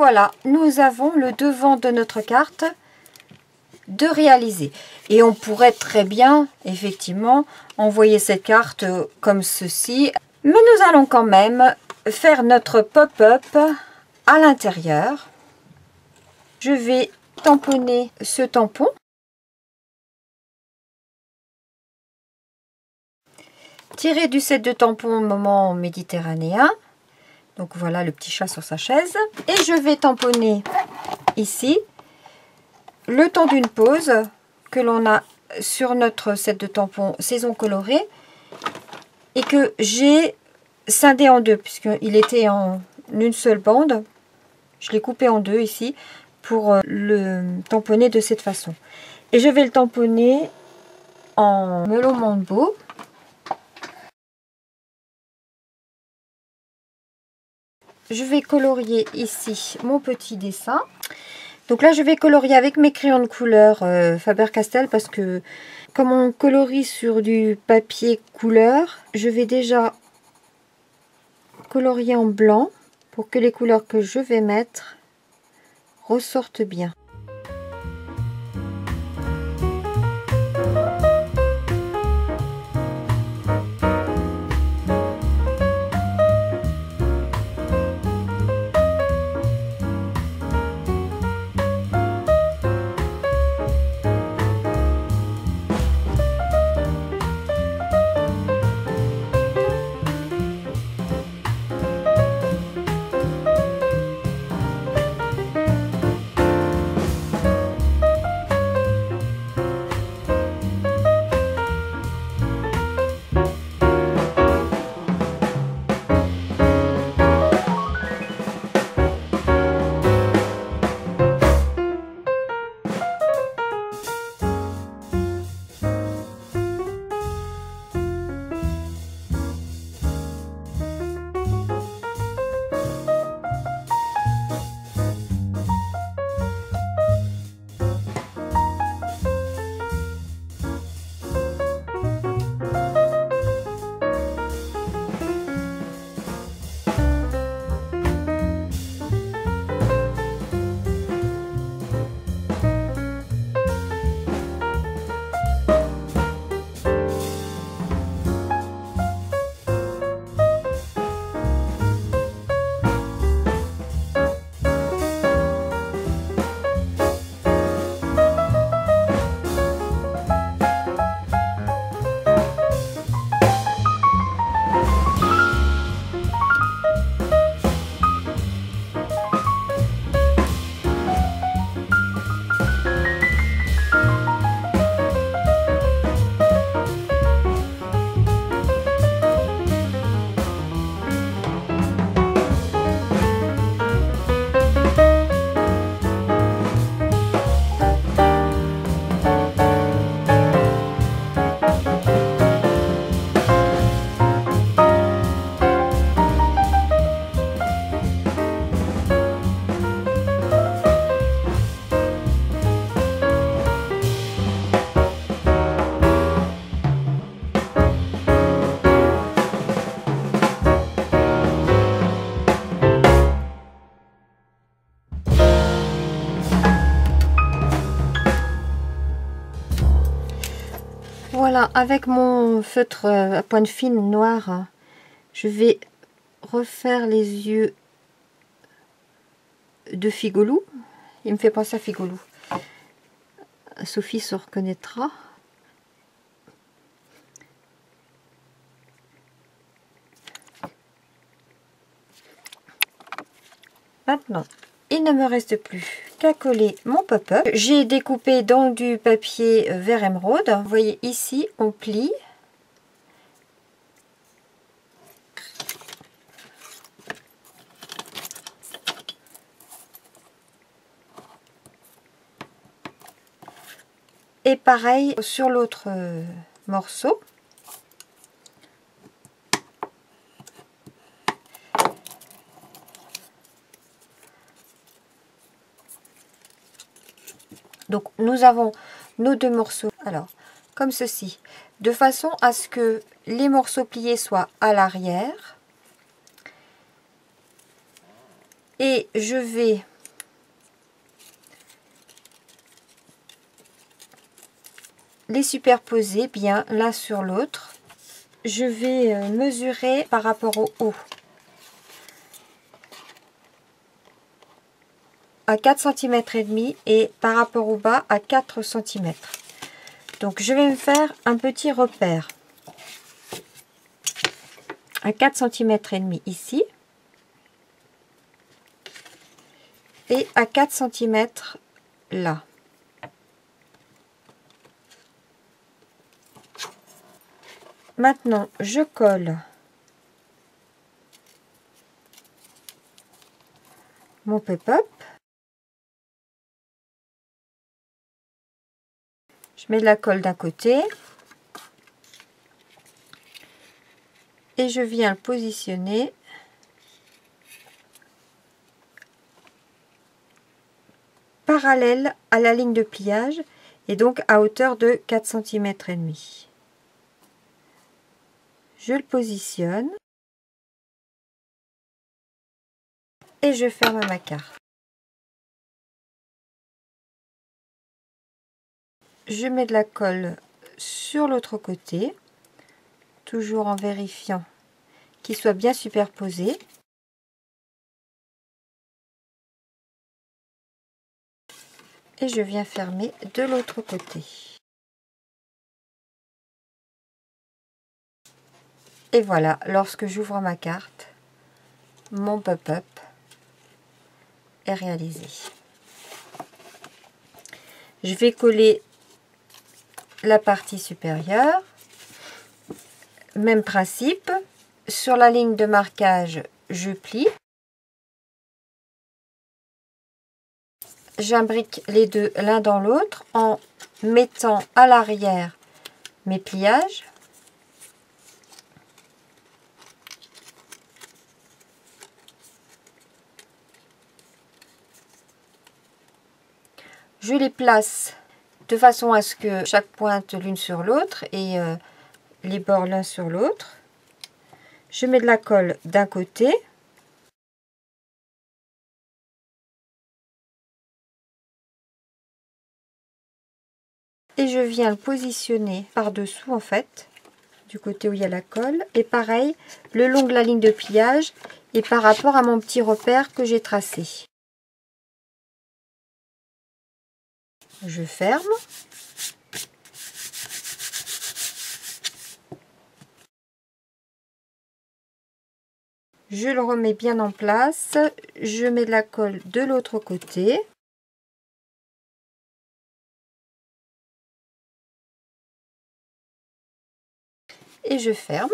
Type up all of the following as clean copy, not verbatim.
voilà, nous avons le devant de notre carte de réaliser. Et on pourrait très bien, effectivement, envoyer cette carte comme ceci. Mais nous allons quand même faire notre pop-up à l'intérieur. Je vais tamponner ce tampon. Tirer du set de tampons moment méditerranéen. Donc voilà le petit chat sur sa chaise. Et je vais tamponner ici le temps d'une pause que l'on a sur notre set de tampons saison colorée et que j'ai scindé en deux puisqu'il était en une seule bande. Je l'ai coupé en deux ici pour le tamponner de cette façon. Et je vais le tamponner en melon mambo. Je vais colorier ici mon petit dessin. Donc là, je vais colorier avec mes crayons de couleur Faber-Castell parce que comme on colorie sur du papier couleur, je vais déjà colorier en blanc pour que les couleurs que je vais mettre ressortent bien. Voilà, avec mon feutre à pointe fine noire, je vais refaire les yeux de Figolou. Il me fait penser à Figolou. Sophie se reconnaîtra. Maintenant, il ne me reste plus qu'à coller mon pop-up. J'ai découpé dans du papier vert émeraude. Vous voyez ici, on plie. Et pareil sur l'autre morceau. Donc nous avons nos deux morceaux, alors comme ceci, de façon à ce que les morceaux pliés soient à l'arrière. Et je vais les superposer bien l'un sur l'autre. Je vais mesurer par rapport au haut à 4,5 cm et par rapport au bas à 4 cm. Donc je vais me faire un petit repère à 4,5 cm ici et à 4 cm là. Maintenant, je colle mon pop-up. Je mets de la colle d'un côté et je viens le positionner parallèle à la ligne de pliage et donc à hauteur de 4,5 cm. Je le positionne et je ferme ma carte. Je mets de la colle sur l'autre côté, toujours en vérifiant qu'il soit bien superposé. Et je viens fermer de l'autre côté. Et voilà, lorsque j'ouvre ma carte, mon pop-up est réalisé. Je vais coller la partie supérieure. Même principe. Sur la ligne de marquage, je plie. J'imbrique les deux l'un dans l'autre en mettant à l'arrière mes pliages. Je les place de façon à ce que chaque pointe l'une sur l'autre et les bords l'un sur l'autre. Je mets de la colle d'un côté. Et je viens le positionner par-dessous en fait, du côté où il y a la colle. Et pareil, le long de la ligne de pliage et par rapport à mon petit repère que j'ai tracé. Je ferme. Je le remets bien en place. Je mets de la colle de l'autre côté. Et je ferme.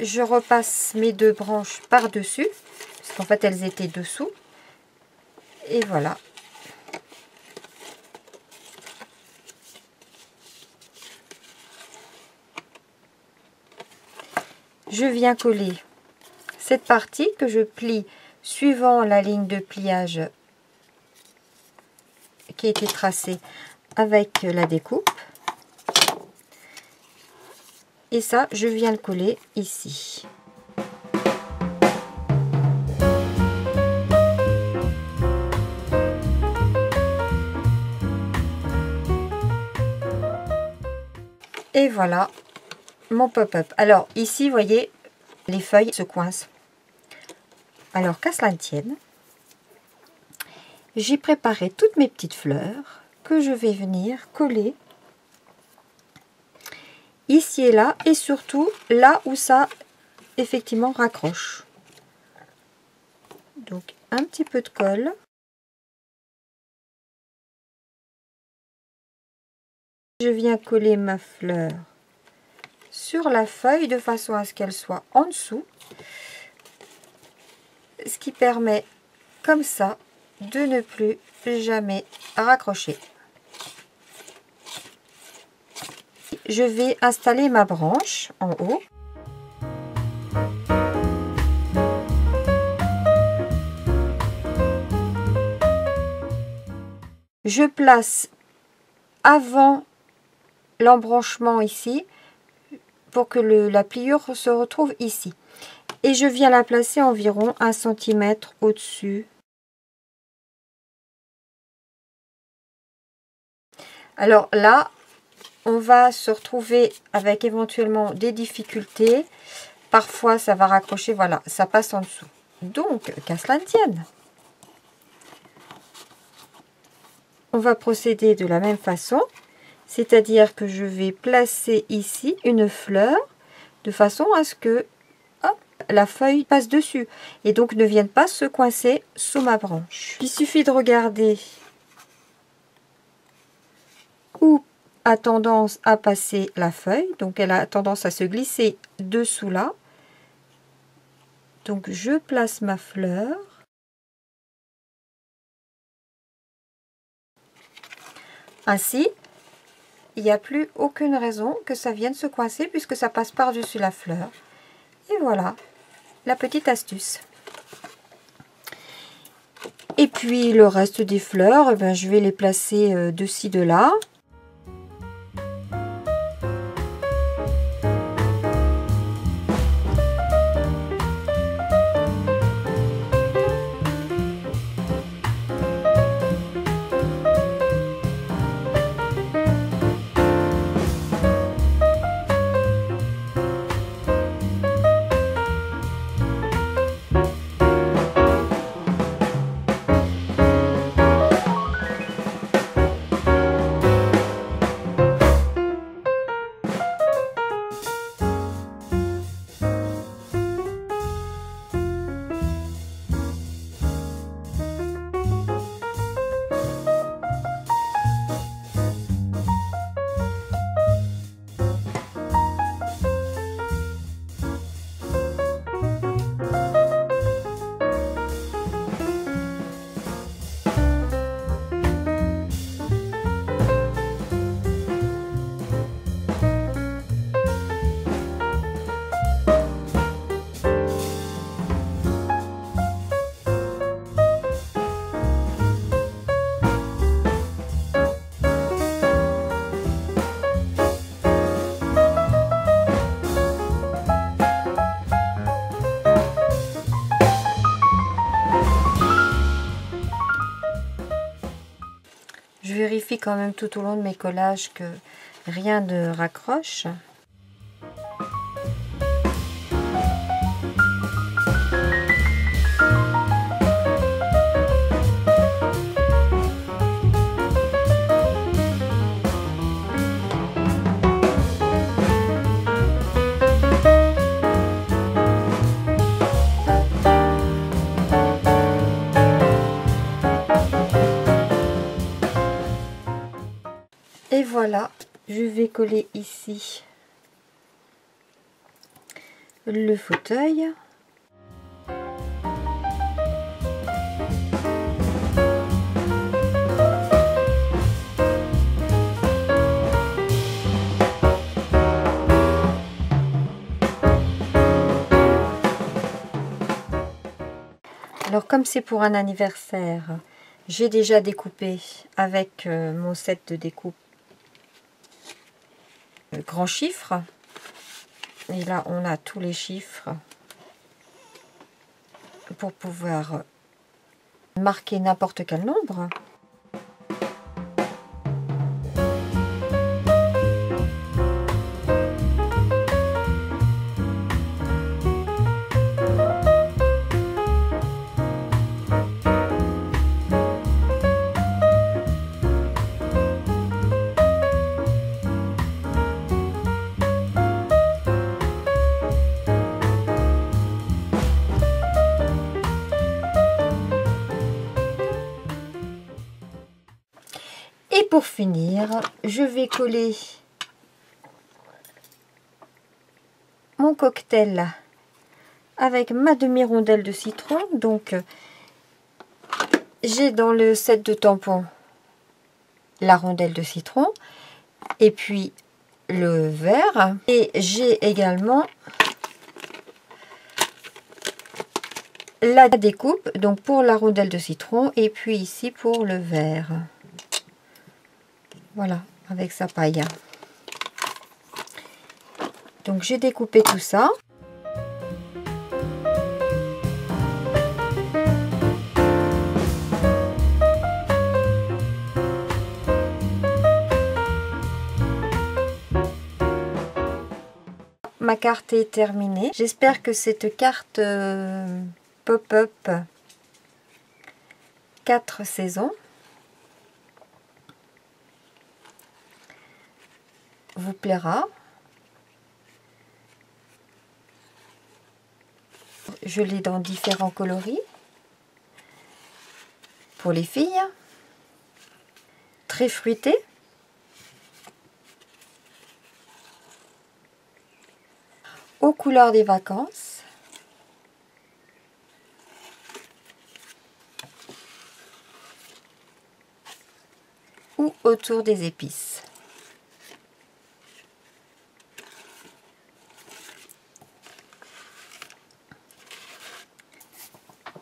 Je repasse mes deux branches par-dessus, parce qu'en fait elles étaient dessous. Et voilà. Je viens coller cette partie que je plie suivant la ligne de pliage qui a été tracée avec la découpe. Et ça, je viens le coller ici. Et voilà mon pop-up. Alors ici, vous voyez, les feuilles se coincent. Alors qu'à cela ne tienne, j'ai préparé toutes mes petites fleurs que je vais venir coller ici et là, et surtout là où ça effectivement raccroche. Donc un petit peu de colle. Je viens coller ma fleur sur la feuille de façon à ce qu'elle soit en dessous, ce qui permet comme ça de ne plus jamais raccrocher. Je vais installer ma branche en haut. Je place avant l'embranchement ici pour que la pliure se retrouve ici. Et je viens la placer environ 1 cm au-dessus Alors là, on va se retrouver avec éventuellement des difficultés. Parfois, ça va raccrocher, voilà, ça passe en dessous. Donc, qu'à cela ne tienne. On va procéder de la même façon. C'est-à-dire que je vais placer ici une fleur de façon à ce que hop, la feuille passe dessus et donc ne vienne pas se coincer sous ma branche. Il suffit de regarder où a tendance à passer la feuille. Donc elle a tendance à se glisser dessous là. Donc je place ma fleur. Ainsi, il n'y a plus aucune raison que ça vienne se coincer puisque ça passe par-dessus la fleur. Et voilà, la petite astuce. Et puis le reste des fleurs, eh bien, je vais les placer de ci, de là. Je vérifie quand même tout au long de mes collages que rien ne raccroche. Et voilà, je vais coller ici le fauteuil. Alors comme c'est pour un anniversaire, j'ai déjà découpé avec mon set de découpe grand chiffre. Et là on a tous les chiffres pour pouvoir marquer n'importe quel nombre. Et pour finir, je vais coller mon cocktail avec ma demi-rondelle de citron. Donc, j'ai dans le set de tampons la rondelle de citron et puis le vert. Et j'ai également la découpe, donc pour la rondelle de citron et puis ici pour le vert. Voilà, avec sa paille. Donc j'ai découpé tout ça. ma carte est terminée. J'espère que cette carte pop-up 4 saisons vous plaira. Je l'ai dans différents coloris. Pour les filles, très fruité. Aux couleurs des vacances. Ou autour des épices.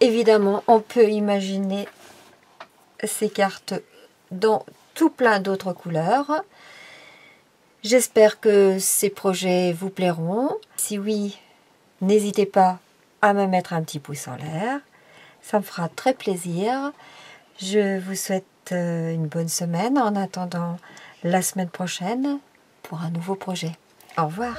Évidemment, on peut imaginer ces cartes dans tout plein d'autres couleurs. J'espère que ces projets vous plairont. Si oui, n'hésitez pas à me mettre un petit pouce en l'air. Ça me fera très plaisir. Je vous souhaite une bonne semaine en attendant la semaine prochaine pour un nouveau projet. Au revoir.